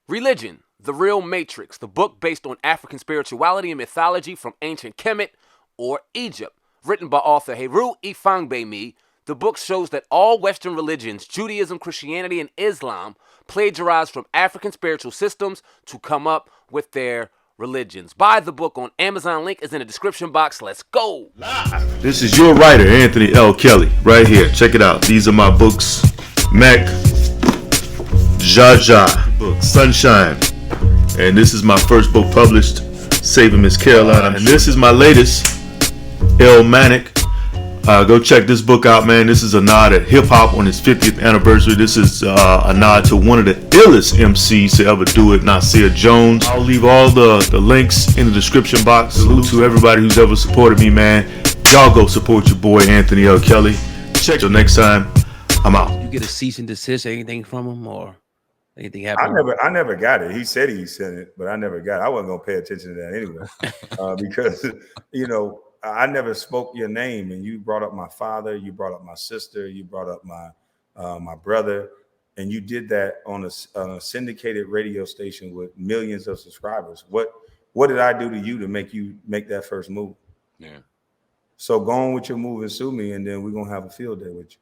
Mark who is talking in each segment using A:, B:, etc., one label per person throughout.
A: Religion, The Real Matrix, the book based on African spirituality and mythology from ancient Kemet or Egypt. Written by author Heru Ifangbemi, the book shows that all Western religions, Judaism, Christianity, and Islam, plagiarize from African spiritual systems to come up with their religions. Buy the book on Amazon. Link is in the description box. Let's go.
B: This is your writer, Anthony L. Kelly, right here. Check it out. These are my books. Mac, Jaja, book, Sunshine. And this is my first book published, Saving Miss Carolina. And this is my latest, El Manic. Go check this book out, man. This is a nod at hip-hop on its 50th anniversary. This is a nod to one of the illest MCs to ever do it, Nasir Jones. I'll leave all the links in the description box. Salute to everybody who's ever supported me, man. Y'all go support your boy, Anthony L. Kelly. Check till next time. I'm out.
C: You get a cease and desist, anything from him, or anything happen?
D: I never got it. He said he sent it, but I never got it. I wasn't gonna pay attention to that anyway, because I never spoke your name, and you brought up my father, you brought up my sister, you brought up my brother, and you did that on a syndicated radio station with millions of subscribers. What did I do to you to make you make that first move?
A: Yeah.
D: So go on with your move and sue me, and then we're gonna have a field day with you.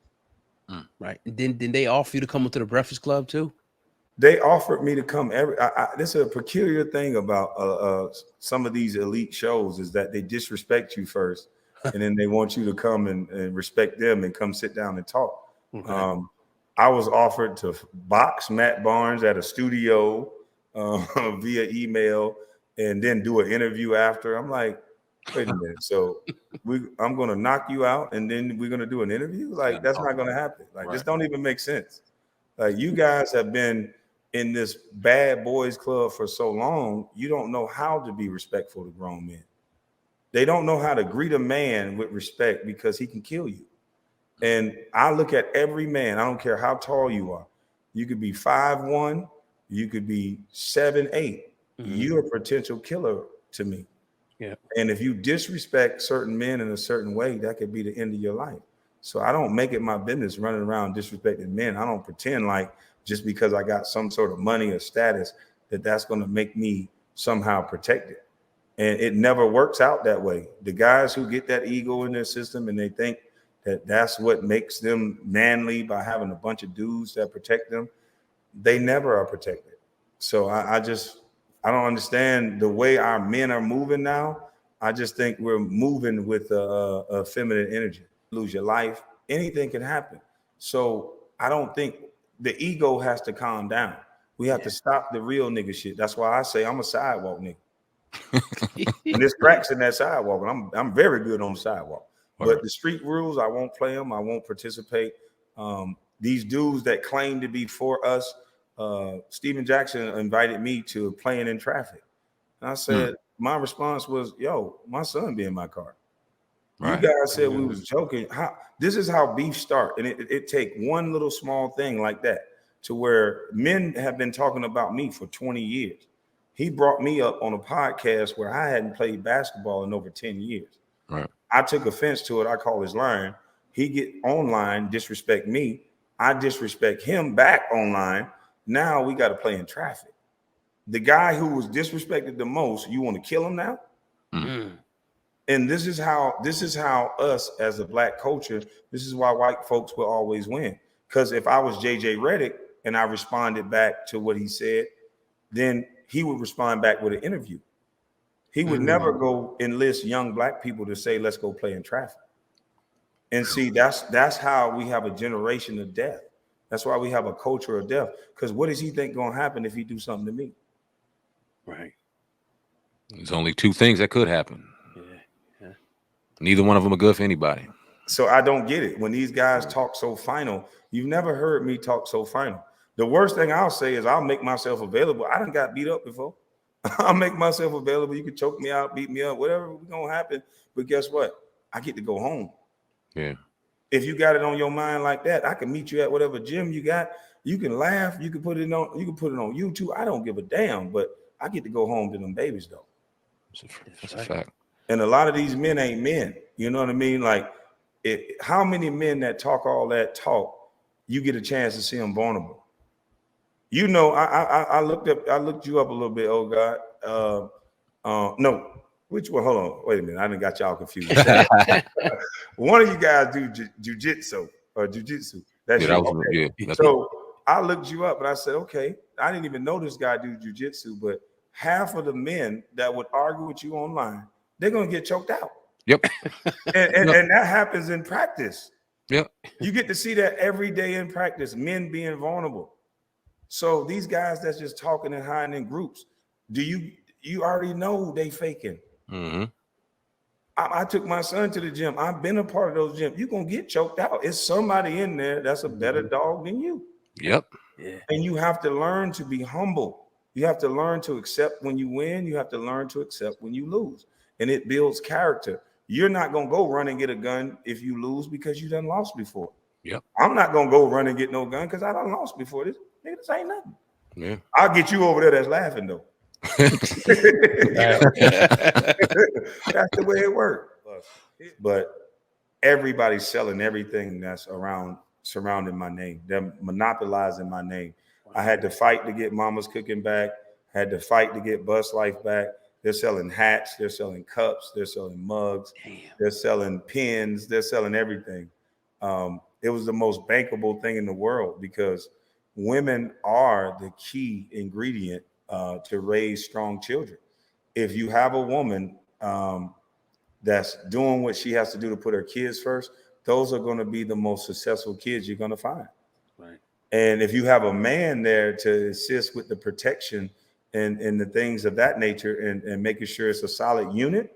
C: Right. And then they offer you to come into the Breakfast Club too?
D: They offered me to come this is a peculiar thing about some of these elite shows, is that they disrespect you first, and then they want you to come and respect them and come sit down and talk. Okay. I was offered to box Matt Barnes at a studio via email and then do an interview after. I'm like, wait a minute. So I'm going to knock you out and then we're going to do an interview? Like, that's not going to happen. Like, this don't even make sense. Like, you guys have been in this bad boys club for so long, you don't know how to be respectful to grown men. They don't know how to greet a man with respect because he can kill you. And I look at every man, I don't care how tall you are. You could be 5'1", you could be 7'8". Mm-hmm. You're a potential killer to me. Yeah. And if you disrespect certain men in a certain way, that could be the end of your life. So I don't make it my business running around disrespecting men. I don't pretend like just because I got some sort of money or status that's going to make me somehow protected. And it never works out that way. The guys who get that ego in their system and they think that that's what makes them manly by having a bunch of dudes that protect them, they never are protected. So I don't understand the way our men are moving now. I just think we're moving with a feminine energy. Lose your life, anything can happen. So I don't think the ego has to calm down. We have to stop the real nigga shit. That's why I say I'm a sidewalk nigga. And there's cracks in that sidewalk, and I'm very good on the sidewalk. But the street rules, I won't play them. I won't participate. These dudes that claim to be for us, Steven Jackson invited me to playing in traffic. And I said, my response was, yo, my son be in my car. Right. You guys said we was joking. This is how beef start. And it take one little small thing like that to where men have been talking about me for 20 years. He brought me up on a podcast where I hadn't played basketball in over 10 years. Right. I took offense to it. I call his line. He get online, disrespect me. I disrespect him back online. Now we got to play in traffic. The guy who was disrespected the most, you want to kill him now? Mm-hmm. And this is how us as a black culture, this is why white folks will always win. Because if I was JJ Redick and I responded back to what he said, then he would respond back with an interview. He would never go enlist young black people to say, let's go play in traffic. And see, that's how we have a generation of death. That's why we have a culture of death. Because what does he think going to happen if he do something to me?
C: Right.
A: There's only two things that could happen. Neither one of them are good for anybody.
D: So I don't get it. When these guys talk so final, you've never heard me talk so final. The worst thing I'll say is I'll make myself available. I done got beat up before. I'll make myself available. You can choke me out, beat me up, whatever is going to happen. But guess what? I get to go home.
A: Yeah.
D: If you got it on your mind like that, I can meet you at whatever gym you got. You can laugh. You can put it on YouTube. I don't give a damn. But I get to go home to them babies, though.
A: That's a fact.
D: And a lot of these men ain't men. You know what I mean? Like, how many men that talk all that talk, you get a chance to see them vulnerable? You know, I looked you up a little bit, oh God. No, which one? Hold on, wait a minute. I done got y'all confused. One of you guys do jujitsu or jujitsu. That's
A: Yeah,
D: you.
A: that was
D: Okay.
A: yeah. That's
D: So I looked you up and I said, okay, I didn't even know this guy do jujitsu, but half of the men that would argue with you online, they're gonna get choked out.
A: Yep.
D: And that happens in practice.
A: Yep.
D: You get to see that every day in practice, men being vulnerable. So these guys that's just talking and hiding in groups, you already know they faking.
A: Mm-hmm.
D: I took my son to the gym. I've been a part of those gyms. You're gonna get choked out. It's somebody in there that's a better dog than you.
A: Yep.
C: Yeah.
D: And you have to learn to be humble. You have to learn to accept when you win. You have to learn to accept when you lose. And it builds character. You're not gonna go run and get a gun if you lose because you done lost before.
A: Yep.
D: I'm not gonna go run and get no gun because I done lost before. This ain't nothing.
A: Yeah.
D: I'll get you over there that's laughing though. That's the way it works. But everybody's selling everything that's surrounding my name. They're monopolizing my name. I had to fight to get Mama's Cooking back. Had to fight to get Bus Life back. They're selling hats. They're selling cups. They're selling mugs.
C: Damn.
D: They're selling pins. They're selling everything. It was the most bankable thing in the world because women are the key ingredient to raise strong children. If you have a woman that's doing what she has to do to put her kids first, those are going to be the most successful kids you're going to find.
C: Right.
D: And if you have a man there to assist with the protection and the things of that nature and making sure it's a solid unit,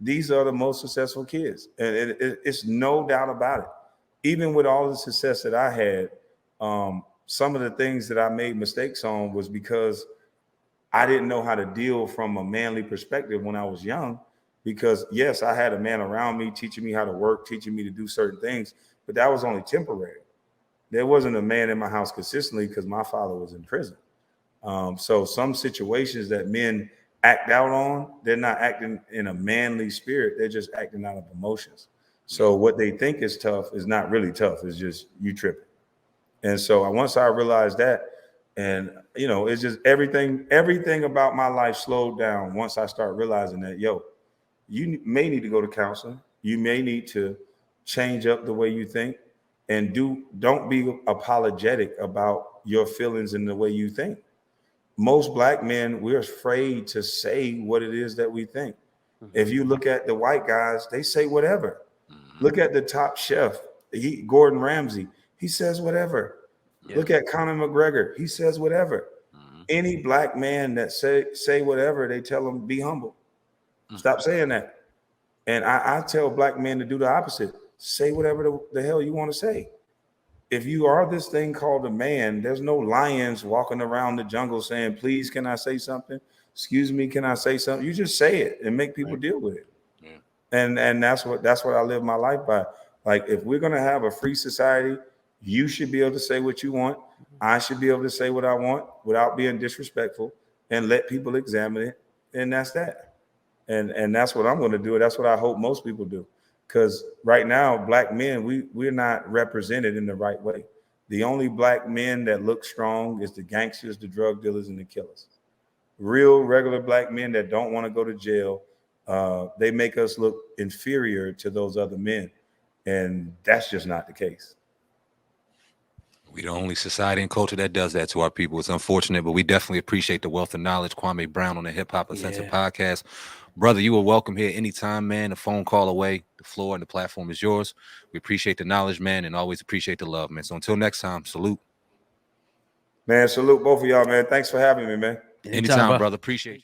D: these are the most successful kids. And it's no doubt about it. Even with all the success that I had, some of the things that I made mistakes on was because I didn't know how to deal from a manly perspective when I was young. Because yes, I had a man around me teaching me how to work, teaching me to do certain things, but that was only temporary. There wasn't a man in my house consistently because my father was in prison. So some situations that men act out on, they're not acting in a manly spirit. They're just acting out of emotions. So what they think is tough is not really tough. It's just you tripping. And so once I realized that, and you know, it's just everything about my life slowed down once I started realizing that, you may need to go to counseling. You may need to change up the way you think and don't be apologetic about your feelings and the way you think. Most Black men, we're afraid to say what it is that we think. If you look at the white guys, they say whatever. Look at the top chef, Gordon Ramsay. He says whatever. Yeah. Look at Conor McGregor. He says whatever. Any Black man that say whatever, they tell him be humble. Stop saying that. And I tell Black men to do the opposite. Say whatever the hell you want to say. If you are this thing called a man, there's no lions walking around the jungle saying, please, can I say something? Excuse me, can I say something? You just say it and make people deal with it. Yeah. And that's what I live my life by. Like, if we're going to have a free society, you should be able to say what you want. I should be able to say what I want without being disrespectful and let people examine it. And that's that. And that's what I'm going to do. That's what I hope most people do. Because right now, Black men, we're not represented in the right way. The only Black men that look strong is the gangsters, the drug dealers, and the killers. Real, regular Black men that don't want to go to jail, they make us look inferior to those other men. And that's just not the case.
A: We the only society and culture that does that to our people. It's unfortunate, but we definitely appreciate the wealth of knowledge. Kwame Brown on the Hip Hop Uncensored podcast. Brother, you are welcome here anytime, man. A phone call away. The floor and the platform is yours. We appreciate the knowledge, man, and always appreciate the love, man. So until next time, salute.
D: Man, salute both of y'all, man. Thanks for having me, man.
A: Anytime, brother. Appreciate you.